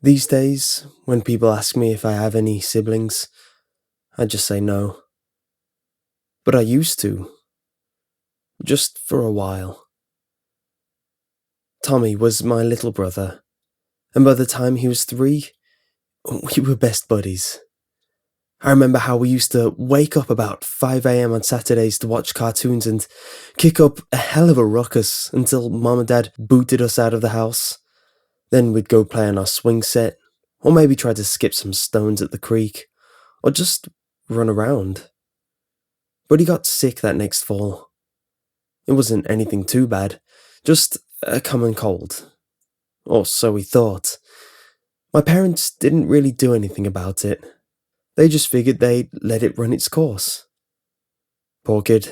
These days, when people ask me if I have any siblings, I just say no. But I used to, just for a while. Tommy was my little brother, and by the time he was 3, we were best buddies. I remember how we used to wake up about 5 a.m. on Saturdays to watch cartoons and kick up a hell of a ruckus until Mom and Dad booted us out of the house. Then we'd go play on our swing set, or maybe try to skip some stones at the creek, or just run around. But he got sick that next fall. It wasn't anything too bad, just a common cold. Or so we thought. My parents didn't really do anything about it. They just figured they'd let it run its course. Poor kid.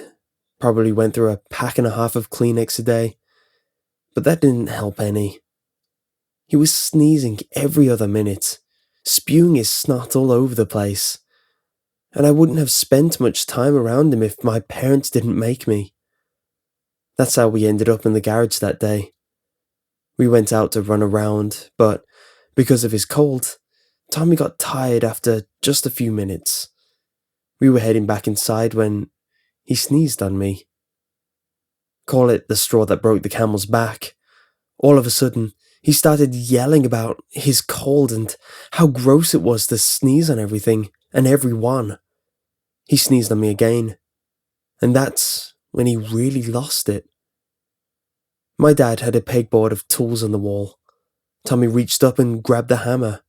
Probably went through a pack and a half of Kleenex a day. But that didn't help any. He was sneezing every other minute, spewing his snot all over the place. And I wouldn't have spent much time around him if my parents didn't make me. That's how we ended up in the garage that day. We went out to run around, but because of his cold, Tommy got tired after just a few minutes. We were heading back inside when he sneezed on me. Call it the straw that broke the camel's back. All of a sudden, he started yelling about his cold and how gross it was to sneeze on everything and everyone. He sneezed on me again, and that's when he really lost it. My dad had a pegboard of tools on the wall. Tommy reached up and grabbed the hammer.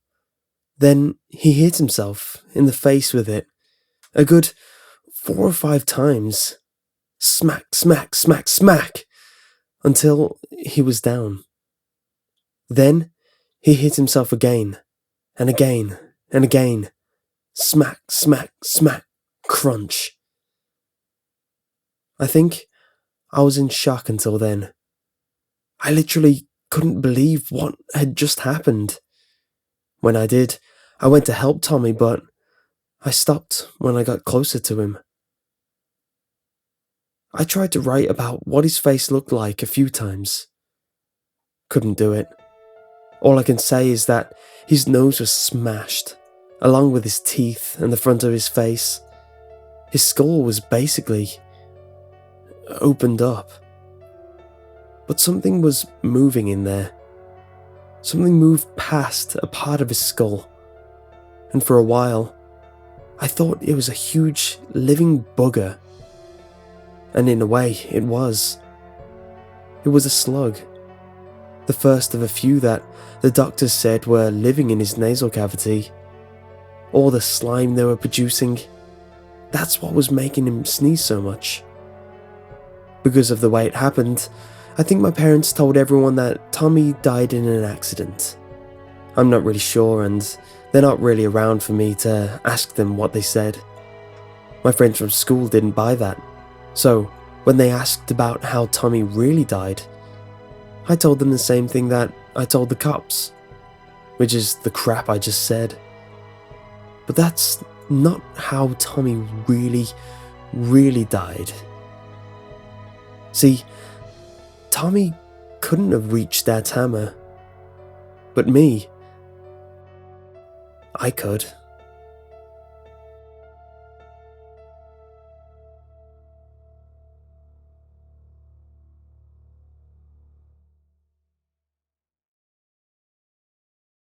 Then he hit himself in the face with it, a good 4 or 5 times. Smack, smack, smack, smack, until he was down. Then he hit himself again, and again, and again. Smack, smack, smack, crunch. I think I was in shock until then. I literally couldn't believe what had just happened. When I did, I went to help Tommy, but I stopped when I got closer to him. I tried to write about what his face looked like a few times. Couldn't do it. All I can say is that his nose was smashed, along with his teeth and the front of his face. His skull was basically opened up. But something was moving in there. Something moved past a part of his skull. And for a while, I thought it was a huge living bugger. And in a way, it was. It was a slug. The first of a few that the doctors said were living in his nasal cavity. All the slime they were producing, that's what was making him sneeze so much. Because of the way it happened, I think my parents told everyone that Tommy died in an accident. I'm not really sure, and they're not really around for me to ask them what they said. My friends from school didn't buy that, so when they asked about how Tommy really died, I told them the same thing that I told the cops, which is the crap I just said. But that's not how Tommy really died. See, Tommy couldn't have reached Dad's hammer, but me, I could.